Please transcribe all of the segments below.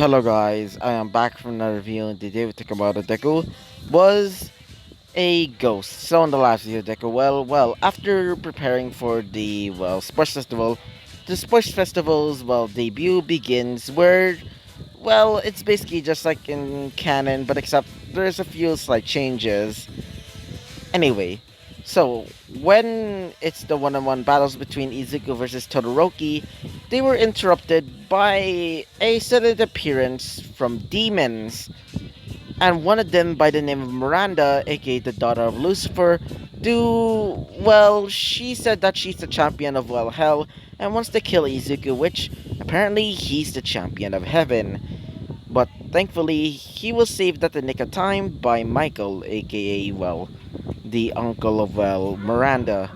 Hello guys, I am back from another review and today we talk about the deku was a ghost. So in the last video deku, after preparing for the sports festival, the sports festival's debut begins where it's basically just like in canon but except there's a few slight changes. Anyway, so when it's the one-on-one battles between Izuku versus Todoroki, they were interrupted by a sudden appearance from demons, and one of them by the name of Miranda, aka the daughter of Lucifer, she said that she's the champion of hell and wants to kill Izuku, which apparently he's the champion of heaven. But thankfully, he was saved at the nick of time by Michael, aka the uncle of Miranda.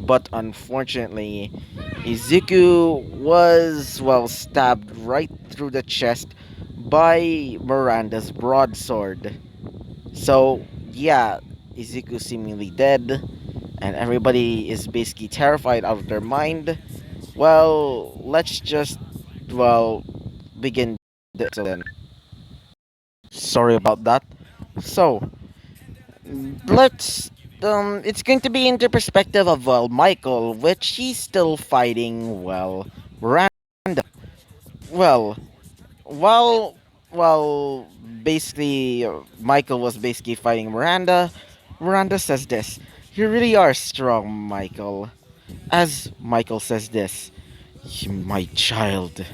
But unfortunately, Izuku was stabbed right through the chest by Miranda's broadsword. So yeah, Izuku seemingly dead, and everybody is basically terrified out of their mind. Let's just begin this then. Sorry about that. So let's it's going to be in the perspective of Michael, which he's still fighting Miranda. Well, while well basically Michael was basically fighting Miranda. Miranda says this: "You really are strong, Michael." As Michael says this, "My child,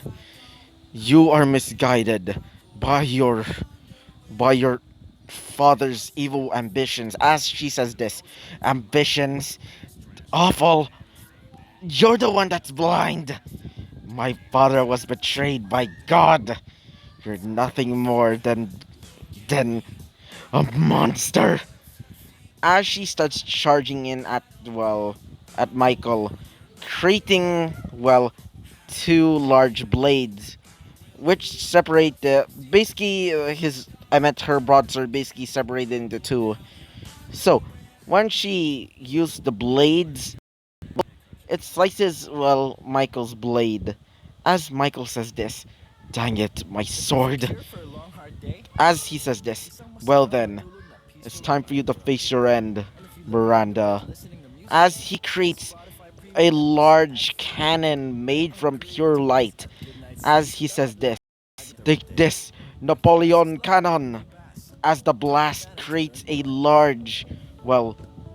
you are misguided by your father's evil ambitions." As she says this, ambitions, awful. You're the one that's blind. My father was betrayed by God. You're nothing more than a monster. As she starts charging in at Michael, creating two large blades which separate the basically his I meant her broadsword basically separated into two. So when she used the blades, it slices Michael's blade. As Michael says this, "Dang it, my sword." As he says this, "Well then, it's time for you to face your end, Miranda." As he creates a large cannon made from pure light. As he says this, "Take this, Napoleon cannon." As the blast creates a large,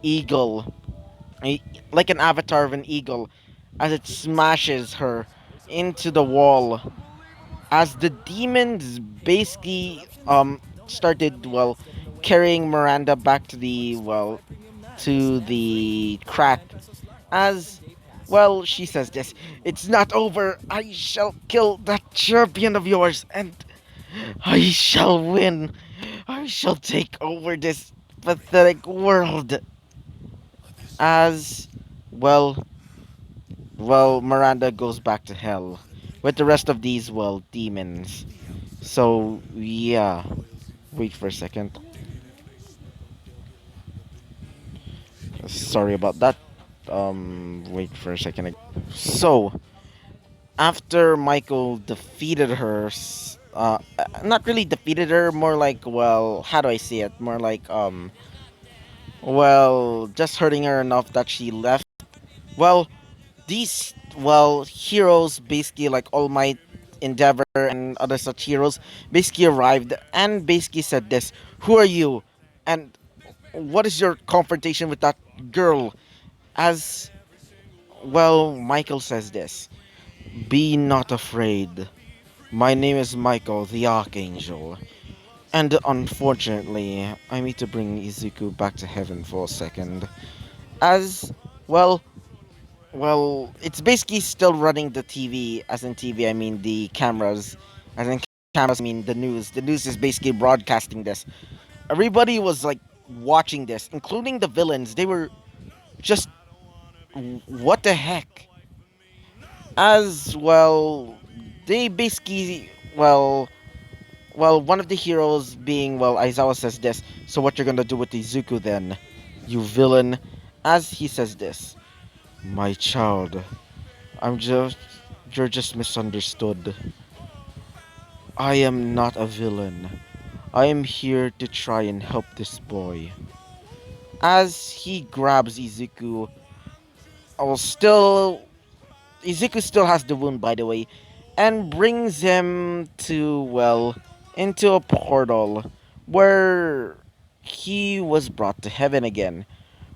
eagle, a, like an avatar of an eagle, as it smashes her into the wall. As the demons basically started carrying Miranda back to the crack. As she says this, "It's not over. I shall kill that champion of yours, and I shall win. I shall take over this pathetic world." As well, Miranda goes back to hell with the rest of these demons. So yeah, wait for a second. Sorry about that. Wait for a second. So after Michael defeated her, not really defeated her, more like how do I say it? More like just hurting her enough that she left. Well, these heroes basically like All Might, Endeavor, and other such heroes basically arrived and basically said this: "Who are you? And what is your confrontation with that girl?" As Michael says this: "Be not afraid. My name is Michael, the Archangel. And unfortunately, I need to bring Izuku back to heaven for a second." As well, it's basically still running the TV. As in TV, I mean the cameras. As in cameras, I mean the news. The news is basically broadcasting this. Everybody was like watching this, including the villains. They were just, what the heck? As they basically one of the heroes being Aizawa says this: "So what you're gonna do with Izuku then, you villain?" As he says this: "My child, I'm just you're just misunderstood. I am not a villain. I am here to try and help this boy. As he grabs Izuku, oh, still Izuku still has the wound, by the way, and brings him to, well, into a portal where he was brought to heaven again.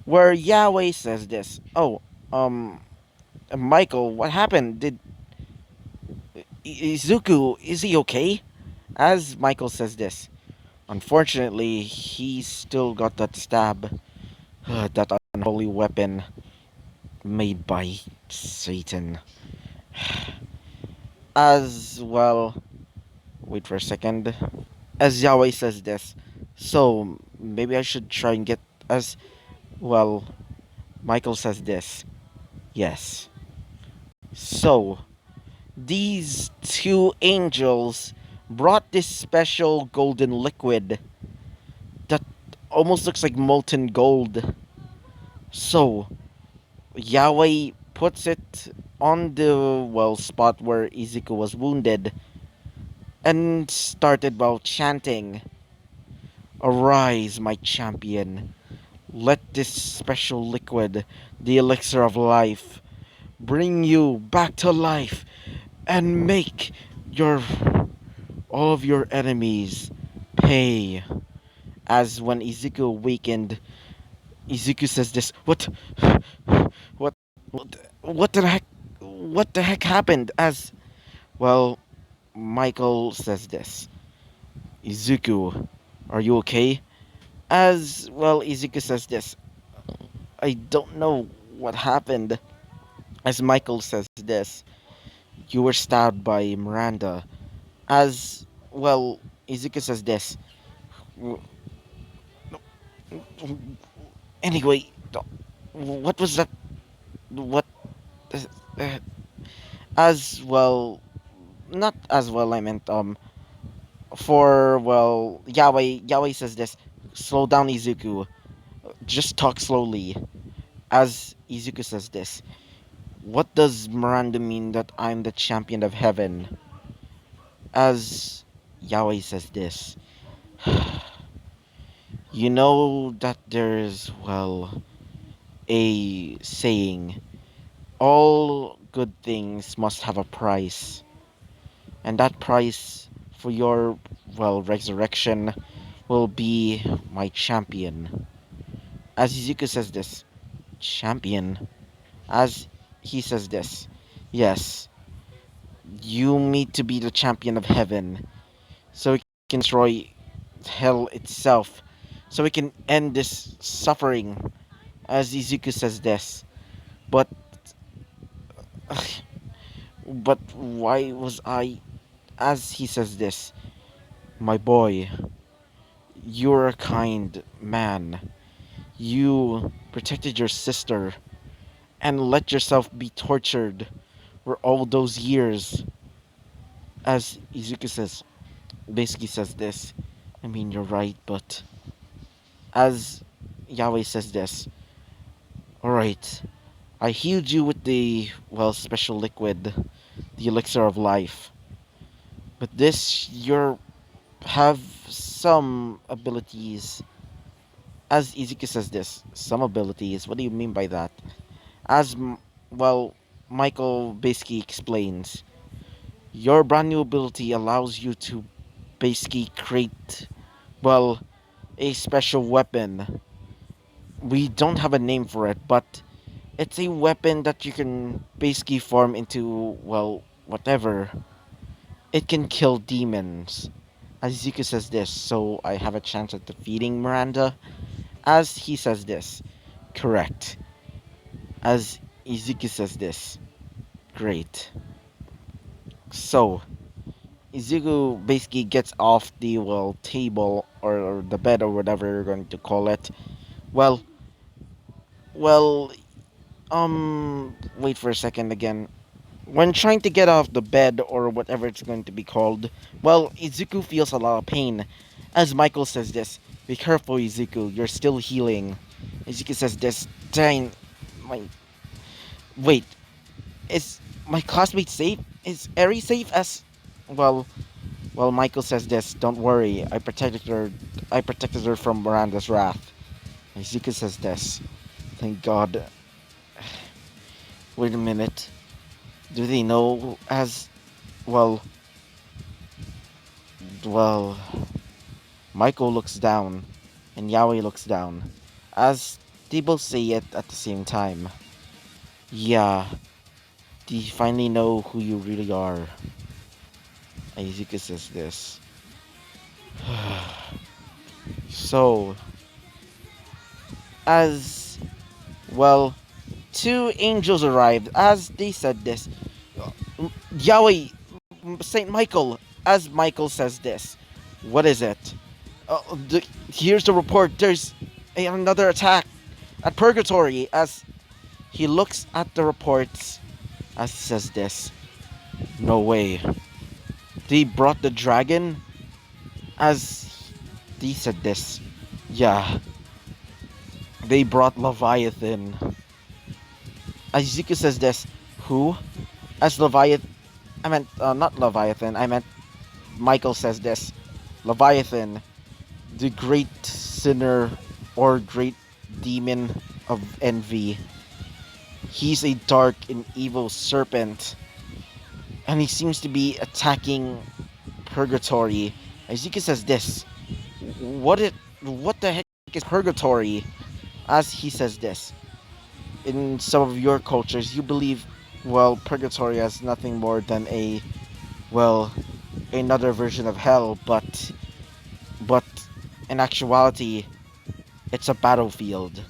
Where Yahweh says this. Oh, um, Michael, what happened? Did Izuku, is he okay? As Michael says this. Unfortunately, he's still got that stab, that unholy weapon made by Satan. As well, wait for a second. As Yahweh says this, so maybe I should try and get as well. Michael says this, yes. So these two angels brought this special golden liquid that almost looks like molten gold. So Yahweh puts it on the, well, spot where Ezekiel was wounded and started, well, chanting, "Arise, my champion. Let this special liquid, the elixir of life, bring you back to life and make your all of your enemies pay." As when Ezekiel awakened, Ezekiel says this, what, what the heck, what the heck happened? As, well, Michael says this, Ezekiel, are you okay? As, well, Ezekiel says this, I don't know what happened. As Michael says this, you were stabbed by Miranda. As, well, Ezekiel says this, anyway, what was that? What? Uh, as well, not as well. I meant for, well, Yahweh says this. Slow down, Izuku. Just talk slowly. As Izuku says this. What does Miranda mean that I'm the champion of heaven? As Yahweh says this. You know that there's, well, a saying, all good things must have a price. And that price for your, well, resurrection will be my champion. As Izuku says this, champion. As he says this, yes, you need to be the champion of heaven so we can destroy hell itself, so we can end this suffering. As Izuku says this, but but why was I? As he says this, my boy, you're a kind man. You protected your sister and let yourself be tortured for all those years. As Izuku says, basically says this, I mean, you're right, but as Yahweh says this, alright, I healed you with the, well, special liquid, the elixir of life. But this, you have some abilities. As Izuku says this, some abilities, what do you mean by that? As, well, Michael basically explains, your brand new ability allows you to basically create, well, a special weapon. We don't have a name for it, but it's a weapon that you can basically form into, well, whatever. It can kill demons. As Izuku says this, so I have a chance at defeating Miranda. As he says this, correct. As Izuku says this, great. So, Izuku basically gets off the, well, table or the bed or whatever you're going to call it. Well, well, wait for a second again. When trying to get off the bed or whatever it's going to be called, well, Izuku feels a lot of pain. As Michael says this, be careful, Izuku, you're still healing. Izuku says this, dang, my, wait, is my classmate safe? Is Eri safe? As, well, Well, Michael says this, don't worry, I protected her from Miranda's wrath. Izuku says this, thank God. Wait a minute, do they know as, well, well, Michael looks down, and Yaoi looks down, as they both say it at the same time. Yeah, do you finally know who you really are? Izuku says this. So, as, well, two angels arrived. As they said this, Yahweh, Saint Michael, as Michael says this. What is it? Here's the report. There's another attack at Purgatory. As he looks at the reports, as he says this. No way. They brought the dragon? As they said this. Yeah, they brought Leviathan. As Izuku says this. Who? As Leviathan. I meant, not Leviathan. I meant Michael says this. Leviathan, the great sinner or great demon of envy. He's a dark and evil serpent. And he seems to be attacking Purgatory. Ezekiel says this. What the heck is Purgatory? As he says this. In some of your cultures, you believe, well, Purgatory as nothing more than well, another version of hell, but in actuality, it's a battlefield.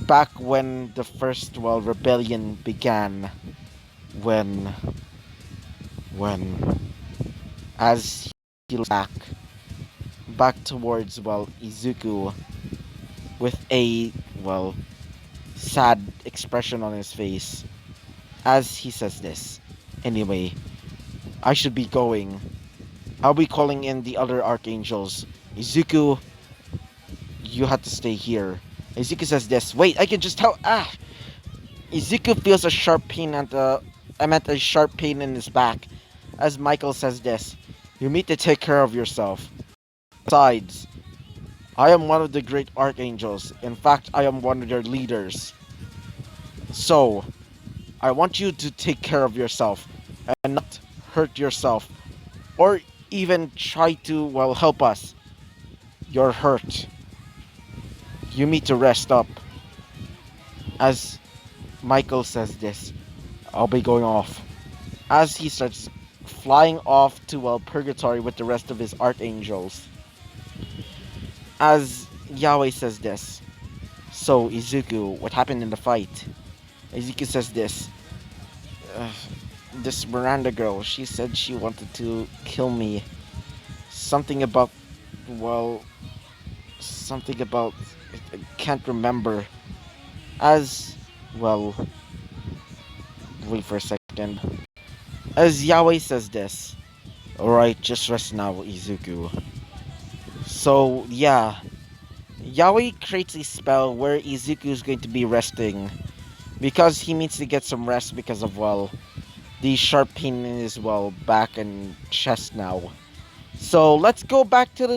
Back when the first, well, rebellion began, when, when, as he looks back towards, well, Izuku, with a, well, sad expression on his face, as he says this. Anyway, I should be going. I'll be calling in the other archangels. Izuku, you have to stay here. Izuku says this. Wait, I can just tell. Izuku feels a sharp pain at the. I meant a sharp pain in his back. As Michael says this. You need to take care of yourself. Besides, I am one of the great archangels. In fact, I am one of their leaders. So, I want you to take care of yourself and not hurt yourself or even try to, well, help us. You're hurt. You need to rest up. As Michael says this, I'll be going off. As he starts flying off to, well, Purgatory with the rest of his archangels. As Yahweh says this. So, Izuku, what happened in the fight? Izuku says this. This Miranda girl, she said she wanted to kill me. Something about, well, something about, I can't remember. As, well, wait for a second. As Yahweh says this. Alright, just rest now, Izuku. So, yeah. Yahweh creates a spell where Izuku is going to be resting. Because he needs to get some rest because of, well, the sharp pain in his, well, back and chest now. So let's go back to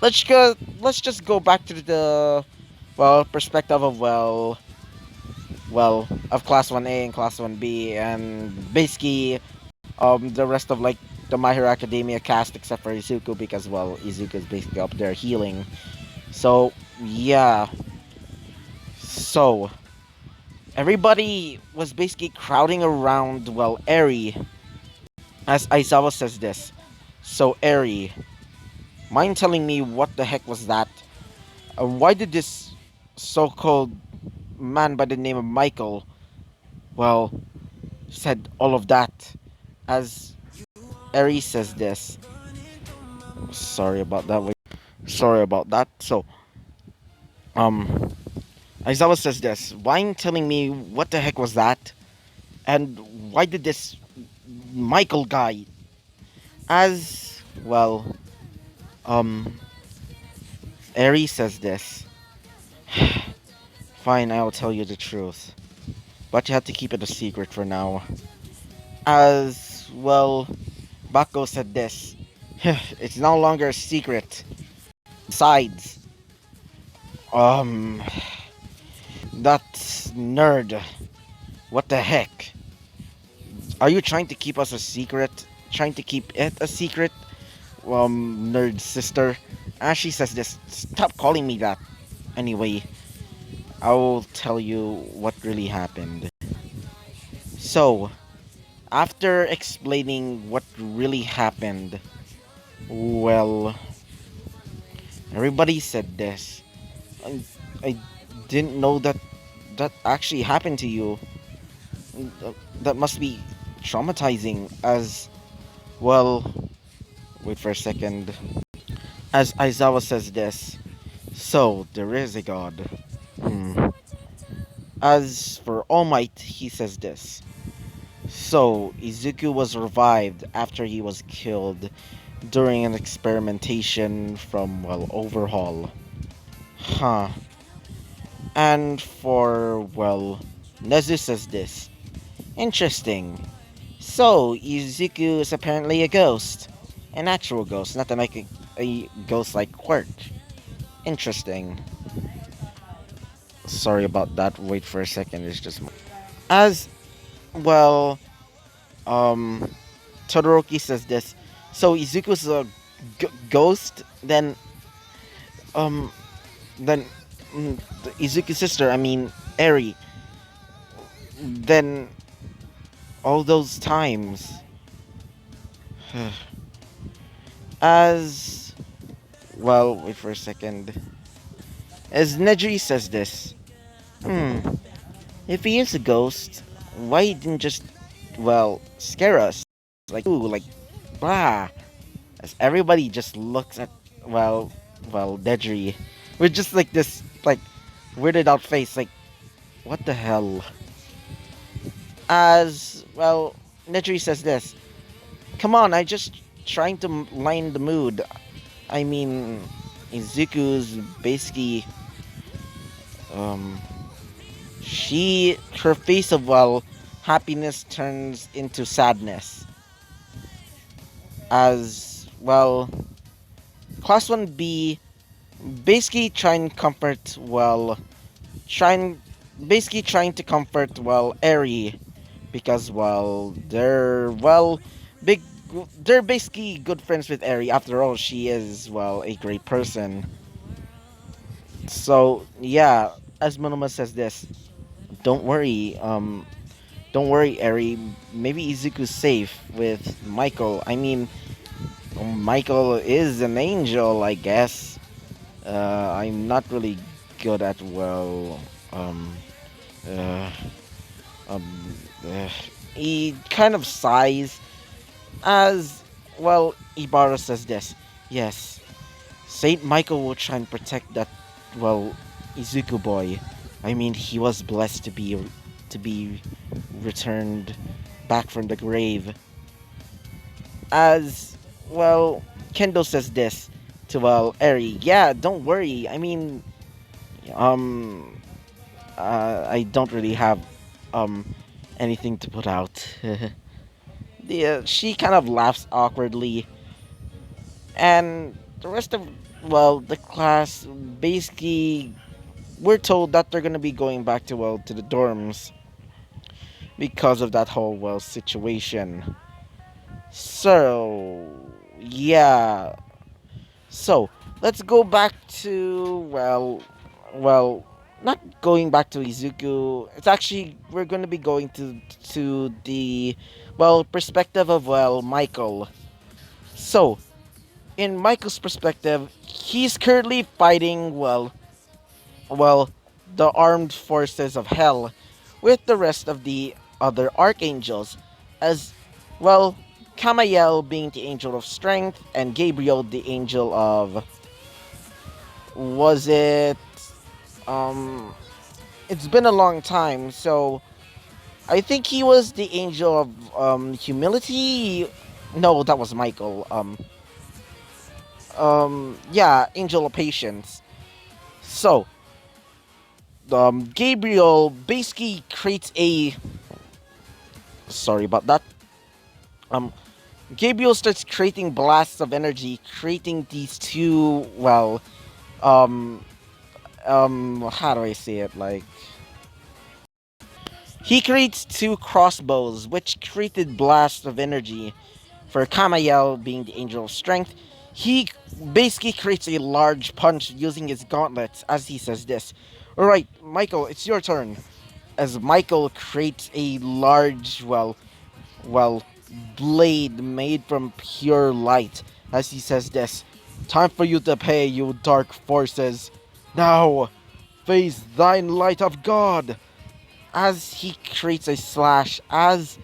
let's just go back to the, well, perspective of, of class 1A and class 1B and basically the rest of, like, the My Hero Academia cast except for Izuku because, well, Izuku is basically up there healing. So yeah. So everybody was basically crowding around, well, Eri, as Aizawa says this. So, Eri, mind telling me what the heck was that? Why did this so-called man by the name of Michael, well, said all of that? As Eri says this. Sorry about that. Wait. Sorry about that. So, Aizawa says this. Mind telling me what the heck was that? And why did this Michael guy, as, well, Eri says this. Fine, I'll tell you the truth. But you have to keep it a secret for now. As, well, Bako said this. It's no longer a secret. Besides, um, that nerd. What the heck? Are you trying to keep us a secret? Trying to keep it a secret? Nerd sister. As she says this, stop calling me that. Anyway, I will tell you what really happened. So, after explaining what really happened, well, everybody said this. I, I didn't know that that actually happened to you. That must be traumatizing as well. Wait for a second. As Aizawa says this, so there is a god. Hmm. As for All Might, he says this. So Izuku was revived after he was killed during an experimentation from, well, Overhaul. Huh. And for, well, Nezu says this. Interesting. So, Izuku is apparently a ghost. An actual ghost, not like a ghost like Quirk. Interesting. Sorry about that. Wait for a second. It's just as well. Um, Todoroki says this. So Izuku's a ghost. Um, then Izuku's sister. I mean, Eri. Then all those times. As well. Wait for a second. As Nejiri says this. Hmm. If he is a ghost, why he didn't just, well, scare us? Like, ooh, like, blah. As everybody just looks at, Nedry. With just like this, like, weirded out face, like, what the hell? As, well, Nedry says this. Come on, I just trying to line the mood. I mean, Izuku's basically, um, her face of, well, happiness turns into sadness. As, well, Class 1B basically trying to comfort, trying to comfort, Eri, because, big, they're basically good friends with Eri. After all, she is, a great person. So, yeah, as Monoma says this, don't worry, don't worry, Eri. Maybe Izuku's safe with Michael. I mean, Michael is an angel, I guess. I'm not really good at, um, uh, um, uh, he kind of sighs as, Ibarra says this. Yes, Saint Michael will try and protect that, Izuku boy. I mean, he was blessed to be returned back from the grave. As, Kendo says this to, Eri. Yeah, don't worry. I mean, um, I don't really have, anything to put out. She kind of laughs awkwardly, and the rest of, the class basically, we're told that they're gonna be going back to, to the dorms because of that whole, situation. So, yeah. So, let's go back to, not going back to Izuku. It's actually, we're going to be going to the, perspective of, Michael. So, in Michael's perspective, he's currently fighting, well, the armed forces of hell with the rest of the other archangels, as, well, Kamael being the angel of strength and Gabriel the angel of, was it, um it's been a long time, so I think he was the angel of, humility. No, that was Michael. Yeah, angel of patience. So, Gabriel basically creates a, sorry about that. Um, Gabriel starts creating blasts of energy, creating these two, well, um, how do I say it? Like, he creates two crossbows, which created blasts of energy. For Kamael being the Angel of Strength, he basically creates a large punch using his gauntlets, as he says this. Alright, Michael, it's your turn. As Michael creates a large, well, blade made from pure light, as he says this. Time for you to pay, you dark forces. Now, face thine light of God! As he creates a slash, as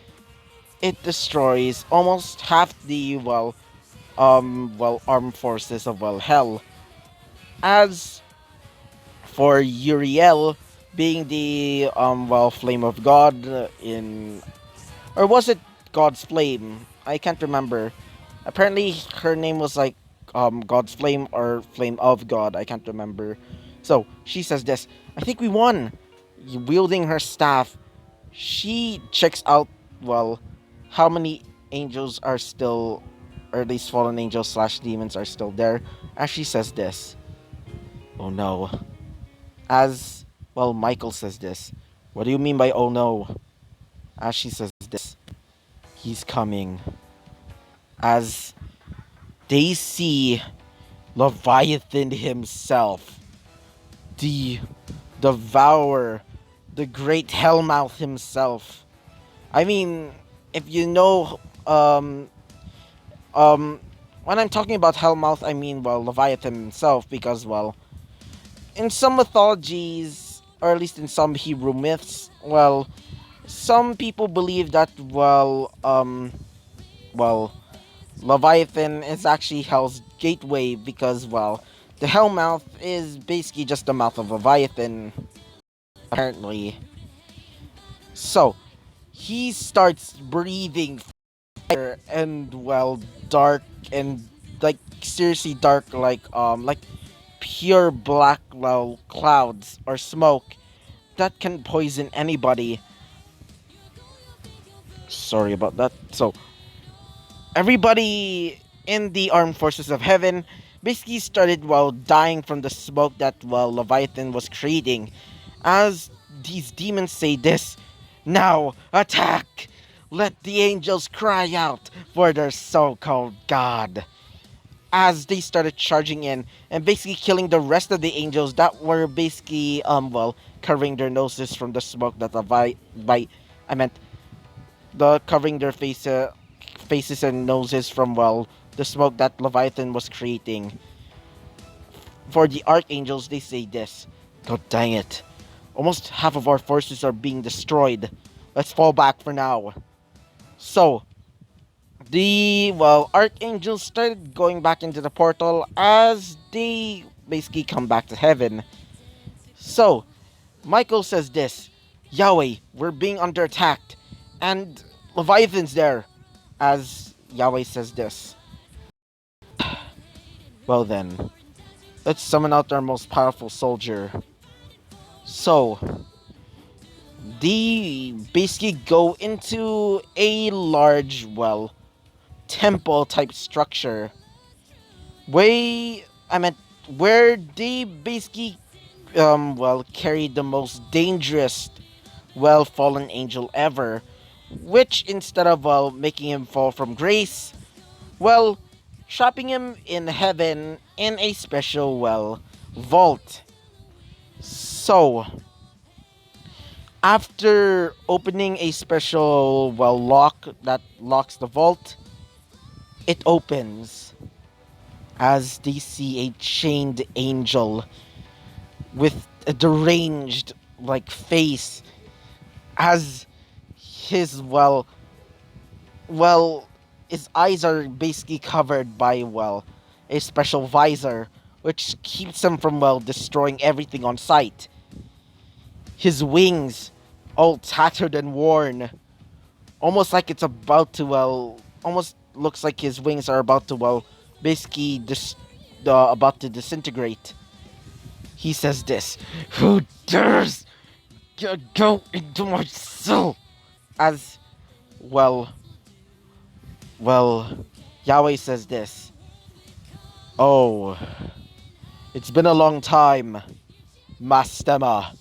it destroys almost half the, armed forces of, hell. As for Uriel being the, flame of God in, or was it God's flame? I can't remember. Apparently, her name was like God's Flame or Flame of God. I can't remember. So she says this. I think we won. Wielding her staff, she checks out. Well, how many angels are still, or at least fallen angels slash demons are still there? As she says this. Oh no. As Michael says this. What do you mean by oh no? As she says this. He's coming. As they see Leviathan himself, the devourer, the great Hellmouth himself. I mean, if you know, um, when I'm talking about Hellmouth, I mean, Leviathan himself, because, in some mythologies, or at least in some Hebrew myths, some people believe that, well, Leviathan is actually Hell's gateway because, the Hellmouth is basically just the mouth of Leviathan, apparently. So, he starts breathing fire and, dark and, like, seriously dark, like pure black, clouds or smoke that can poison anybody. Sorry about that. So, everybody in the armed forces of heaven basically started dying from the smoke that Leviathan was creating. As these demons say this, now attack! Let the angels cry out for their so-called god. As they started charging in and basically killing the rest of the angels that were basically covering their noses from the smoke that I meant the covering their faces and noses from the smoke that Leviathan was creating. For the archangels, they say this. God dang it. Almost half of our forces are being destroyed. Let's fall back for now. So, the, archangels started going back into the portal as they basically come back to heaven. So, Michael says this. Yahweh, we're being under attack. And Leviathan's there. As Yahweh says this. Well then, let's summon out our most powerful soldier. So, they basically go into a large, temple type structure. I meant, where they basically, carry the most dangerous, fallen angel ever. Which, instead of, making him fall from grace, well, trapping him in heaven in a special, vault. So, after opening a special, lock that locks the vault, it opens as they see a chained angel with a deranged, face, as his, well, his eyes are basically covered by, a special visor, which keeps him from, destroying everything on sight. His wings, all tattered and worn, almost like it's about to, almost looks like his wings are about to, basically about to disintegrate. He says this, "Who dares go into my soul?" As, well, Well, Yahweh says this. Oh, it's been a long time, Mastema,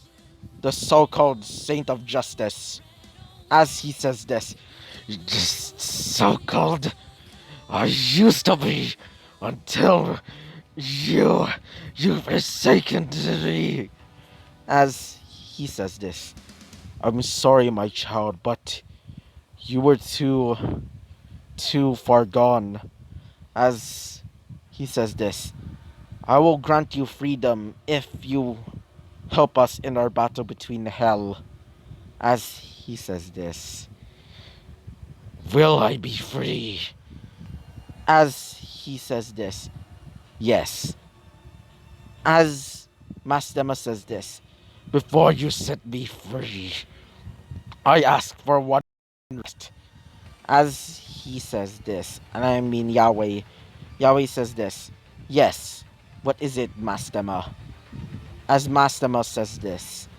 the so-called Saint of Justice. As he says this, just so-called, I used to be until you, you forsaken me. As he says this, I'm sorry, my child, but you were too far gone. As he says this, I will grant you freedom if you help us in our battle between hell. As he says this, will I be free? As he says this, yes. As Mastema says this, before you set me free, I ask for one rest. As he says this, and I mean Yahweh, Yahweh says this, yes. What is it, Mastema? As Mastema says this,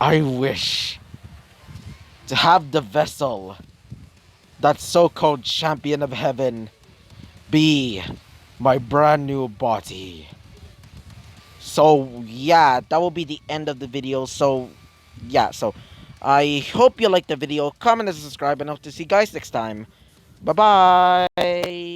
I wish to have the vessel, that so-called champion of heaven, be my brand new body. So yeah, that will be the end of the video. So yeah, so I hope you liked the video. Comment and subscribe, and hope to see you guys next time. Bye bye.